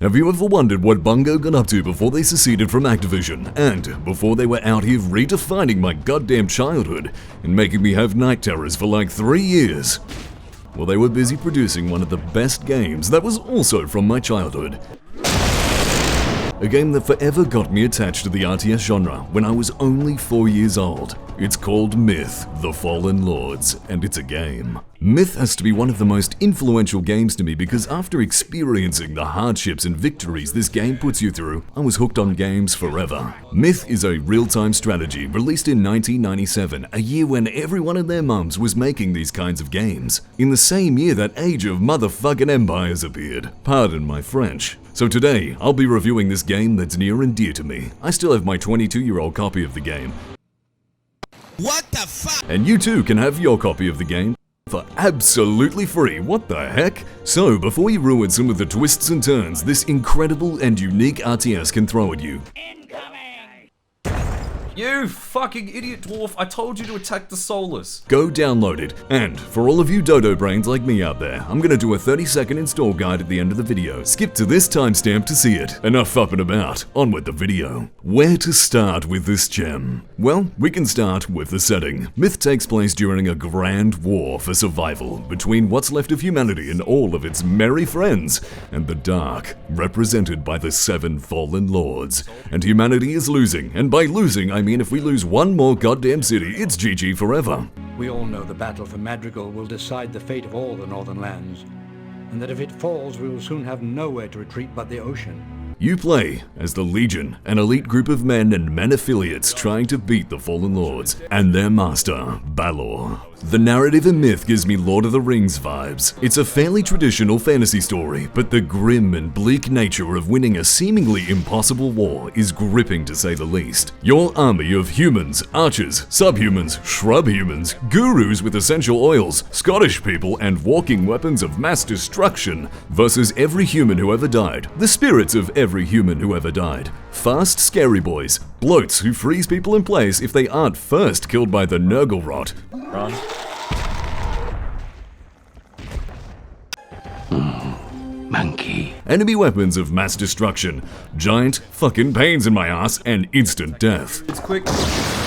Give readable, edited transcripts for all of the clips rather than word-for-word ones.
Have you ever wondered what Bungo got up to before they seceded from Activision, and before they were out here redefining my goddamn childhood and making me have night terrors for like 3 years? Well, they were busy producing one of the best games that was also from my childhood. A game that forever got me attached to the RTS genre when I was only 4 years old. It's called Myth: The Fallen Lords, and it's a game. Myth has to be one of the most influential games to me because after experiencing the hardships and victories this game puts you through, I was hooked on games forever. Myth is a real-time strategy released in 1997, a year when everyone and their mums was making these kinds of games. In the same year that Age of Motherfucking Empires appeared. Pardon my French. So today, I'll be reviewing this game that's near and dear to me. I still have my 22-year-old copy of the game. What the fuck? And you too can have your copy of the game for absolutely free. What the heck? So, before you ruin some of the twists and turns this incredible and unique RTS can throw at you. You fucking idiot dwarf, I told you to attack the Solus. Go download it. And for all of you dodo brains like me out there, I'm gonna do a 30-second install guide at the end of the video. Skip to this timestamp to see it. Enough up and about, on with the video. Where to start with this gem? Well, we can start with the setting. Myth takes place during a grand war for survival between what's left of humanity and all of its merry friends, and the dark, represented by the 7 fallen lords. And humanity is losing, and by losing I mean if we lose one more goddamn city, it's GG forever. We all know the battle for Madrigal will decide the fate of all the northern lands, and that if it falls, we will soon have nowhere to retreat but the ocean. You play as the Legion, an elite group of men and men affiliates trying to beat the Fallen Lords and their master, Balor. The narrative in Myth gives me Lord of the Rings vibes. It's a fairly traditional fantasy story, but the grim and bleak nature of winning a seemingly impossible war is gripping to say the least. Your army of humans, archers, subhumans, shrub-humans, gurus with essential oils, Scottish people, and walking weapons of mass destruction versus every human who ever died, the spirits of every human who ever died. Fast, scary boys, bloats who freeze people in place if they aren't first killed by the Nurgle rot. Run. Monkey. Enemy weapons of mass destruction, giant fucking pains in my ass, and instant death. It's quick.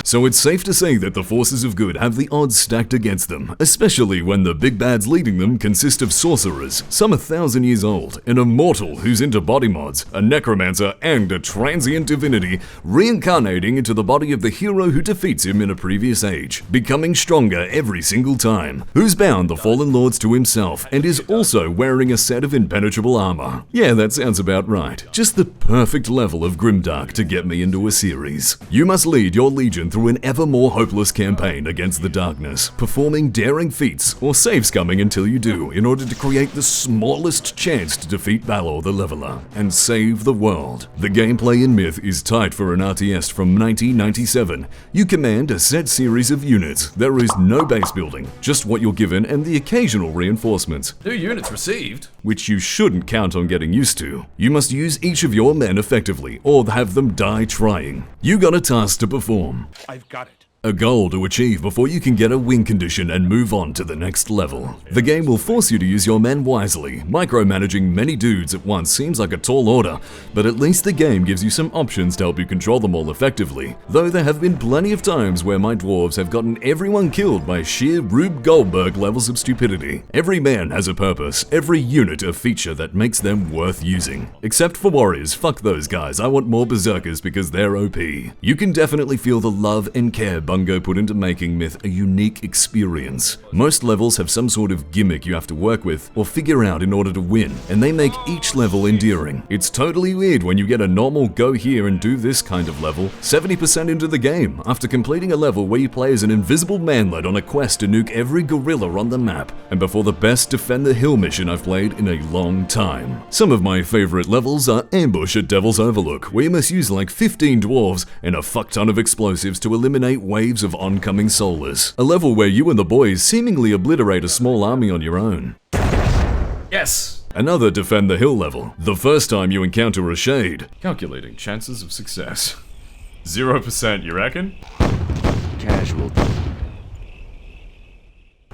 So it's safe to say that the forces of good have the odds stacked against them, especially when the big bads leading them consist of sorcerers, some 1,000 years old, an immortal who's into body mods, a necromancer, and a transient divinity reincarnating into the body of the hero who defeats him in a previous age, becoming stronger every single time, who's bound the fallen lords to himself and is also wearing a set of impenetrable armor. Yeah, that sounds about right. Just the perfect level of grimdark to get me into a series. You must lead your legion through an ever more hopeless campaign against the darkness, performing daring feats or save scumming until you do in order to create the smallest chance to defeat Balor the Leveler and save the world. The gameplay in Myth is tight for an RTS from 1997. You command a set series of units. There is no base building, just what you're given and the occasional reinforcements. 2 units received. Which you shouldn't count on getting used to. You must use each of your men effectively, or have them die trying. You got a task to perform. I've got it. A goal to achieve before you can get a win condition and move on to the next level. The game will force you to use your men wisely. Micromanaging many dudes at once seems like a tall order, but at least the game gives you some options to help you control them all effectively. Though there have been plenty of times where my dwarves have gotten everyone killed by sheer Rube Goldberg levels of stupidity. Every man has a purpose, every unit a feature that makes them worth using. Except for warriors, fuck those guys, I want more berserkers because they're OP. You can definitely feel the love and care Bungo put into making Myth a unique experience. Most levels have some sort of gimmick you have to work with or figure out in order to win, and they make each level endearing. It's totally weird when you get a normal go here and do this kind of level 70% into the game, after completing a level where you play as an invisible manlet on a quest to nuke every gorilla on the map, and before the best defend the hill mission I've played in a long time. Some of my favorite levels are Ambush at Devil's Overlook, where you must use like 15 dwarves and a fuck ton of explosives to eliminate waves of oncoming solars. A level where you and the boys seemingly obliterate a small army on your own. Yes. Another Defend the Hill level, the first time you encounter a shade. Calculating chances of success. 0%, you reckon? Casual.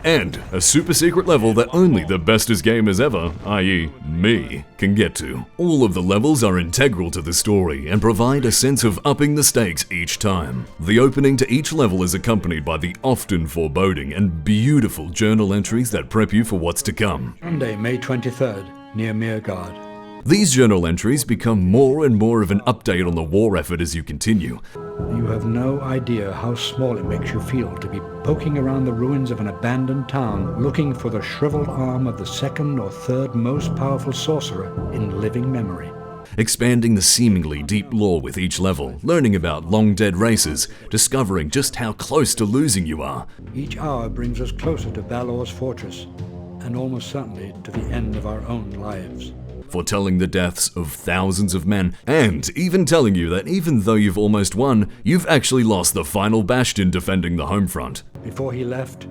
and a super secret level that only the bestest gamers ever, i.e. me, can get to. All of the levels are integral to the story and provide a sense of upping the stakes each time. The opening to each level is accompanied by the often foreboding and beautiful journal entries that prep you for what's to come. Sunday, May 23rd, near Mirgard. These journal entries become more and more of an update on the war effort as you continue. You have no idea how small it makes you feel to be poking around the ruins of an abandoned town looking for the shriveled arm of the second or third most powerful sorcerer in living memory. Expanding the seemingly deep lore with each level, learning about long-dead races, discovering just how close to losing you are. Each hour brings us closer to Balor's fortress, and almost certainly to the end of our own lives. Foretelling the deaths of thousands of men, and even telling you that even though you've almost won, you've actually lost the final bastion defending the home front. Before he left,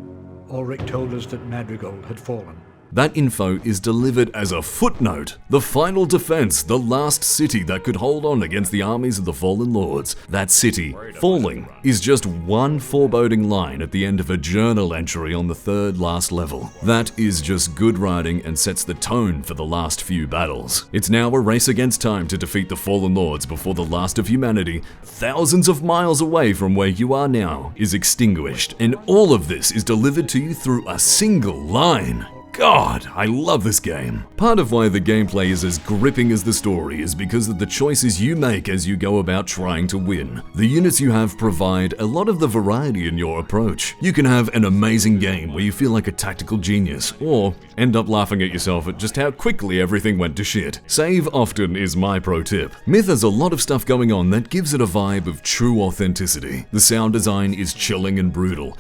Ulrich told us that Madrigal had fallen. That info is delivered as a footnote. The final defense, the last city that could hold on against the armies of the fallen lords. That city, falling, is just one foreboding line at the end of a journal entry on the third last level. That is just good writing and sets the tone for the last few battles. It's now a race against time to defeat the fallen lords before the last of humanity, thousands of miles away from where you are now, is extinguished. And all of this is delivered to you through a single line. God, I love this game. Part of why the gameplay is as gripping as the story is because of the choices you make as you go about trying to win. The units you have provide a lot of the variety in your approach. You can have an amazing game where you feel like a tactical genius, or end up laughing at yourself at just how quickly everything went to shit. Save often is my pro tip. Myth has a lot of stuff going on that gives it a vibe of true authenticity. The sound design is chilling and brutal.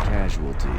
Casualty.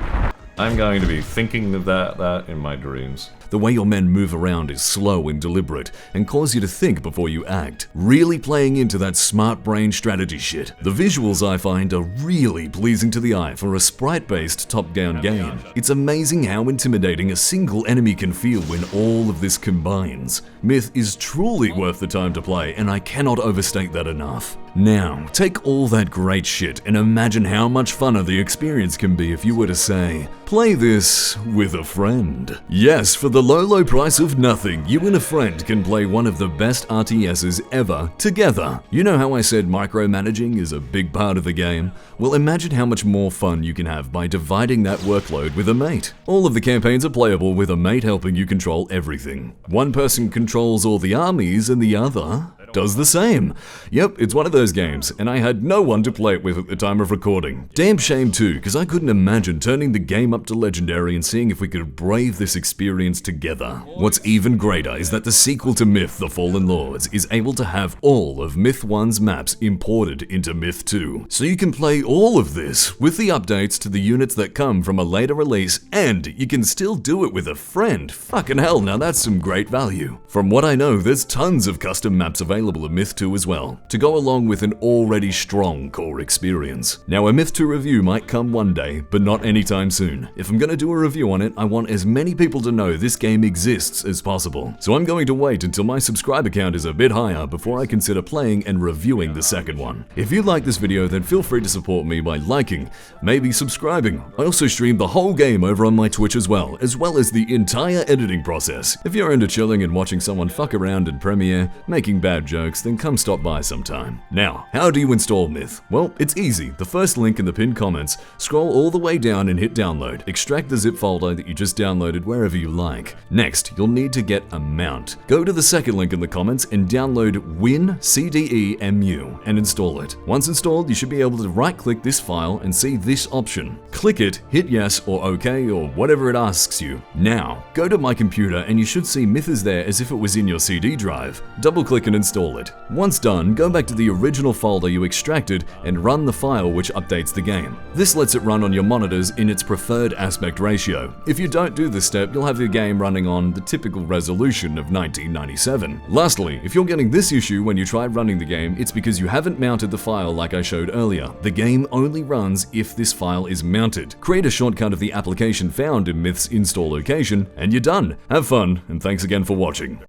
I'm going to be thinking of that in my dreams. The way your men move around is slow and deliberate, and cause you to think before you act, really playing into that smart brain strategy shit. The visuals I find are really pleasing to the eye for a sprite-based top-down game. It's amazing how intimidating a single enemy can feel when all of this combines. Myth is truly worth the time to play, and I cannot overstate that enough. Now, take all that great shit and imagine how much funner the experience can be if you were to say, play this with a friend. Yes, for the low price of nothing, you and a friend can play one of the best RTSs ever together. You know how I said micromanaging is a big part of the game? Well, imagine how much more fun you can have by dividing that workload with a mate. All of the campaigns are playable with a mate helping you control everything. One person controls all the armies and the other does the same. Yep, it's one of those games, and I had no one to play it with at the time of recording. Damn shame too, because I couldn't imagine turning the game up to Legendary and seeing if we could brave this experience together. What's even greater is that the sequel to Myth: The Fallen Lords is able to have all of Myth 1's maps imported into Myth 2. So you can play all of this with the updates to the units that come from a later release, and you can still do it with a friend. Fucking hell, now that's some great value. From what I know, there's tons of custom maps available in Myth 2 as well, to go along with an already strong core experience. Now, a Myth 2 review might come one day, but not anytime soon. If I'm gonna do a review on it, I want as many people to know this game exists as possible. So I'm going to wait until my subscriber count is a bit higher before I consider playing and reviewing the second one. If you like this video, then feel free to support me by liking, maybe subscribing. I also stream the whole game over on my Twitch as well as the entire editing process. If you're into chilling and watching someone fuck around in Premiere, making bad jokes, then come stop by sometime. Now, how do you install Myth? Well, it's easy. The first link in the pinned comments, scroll all the way down and hit download. Extract the zip folder that you just downloaded wherever you like. Next, you'll need to get a mount. Go to the second link in the comments and download WinCDEMU and install it. Once installed, you should be able to right-click this file and see this option. Click it, hit yes or OK or whatever it asks you. Now, go to my computer and you should see Myth is there as if it was in your CD drive. Double-click and install it. Once done, go back to the original folder you extracted and run the file which updates the game. This lets it run on your monitors in its preferred aspect ratio. If you don't do this step, you'll have your game running on the typical resolution of 1997. Lastly, if you're getting this issue when you try running the game, it's because you haven't mounted the file like I showed earlier. The game only runs if this file is mounted. Create a shortcut of the application found in Myth's install location, and you're done. Have fun, and thanks again for watching.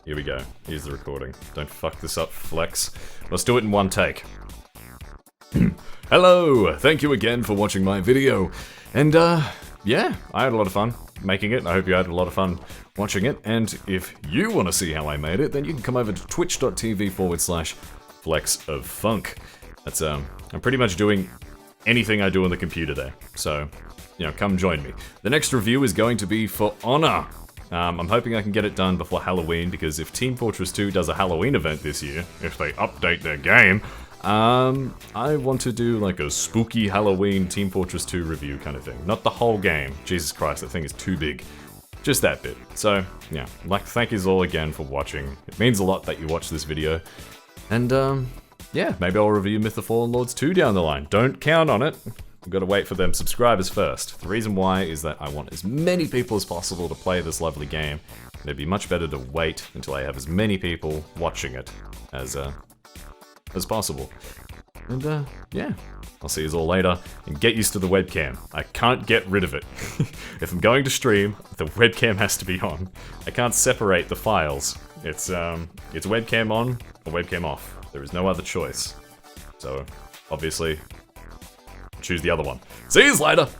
Here we go. Here's the recording. Don't fuck this up, Flex. Let's do it in one take. Hello, thank you again for watching my video. And yeah, I had a lot of fun making it. I hope you had a lot of fun watching it. And if you want to see how I made it, then you can come over to twitch.tv/flexoffunk. That's I'm pretty much doing anything I do on the computer there. So, you know, come join me. The next review is going to be For Honor. I'm hoping I can get it done before Halloween, because if Team Fortress 2 does a Halloween event this year, if they update their game, I want to do like a spooky Halloween Team Fortress 2 review kind of thing. Not the whole game. Jesus Christ, that thing is too big. Just that bit. So, yeah, thank yous all again for watching. It means a lot that you watch this video. And, yeah, maybe I'll review Myth of Fallen Lords 2 down the line. Don't count on it. We've got to wait for them subscribers first. The reason why is that I want as many people as possible to play this lovely game. And it'd be much better to wait until I have as many people watching it as possible. And, yeah. I'll see you all later, and get used to the webcam. I can't get rid of it. If I'm going to stream, the webcam has to be on. I can't separate the files. It's webcam on or webcam off. There is no other choice. So, obviously, choose the other one. See you later!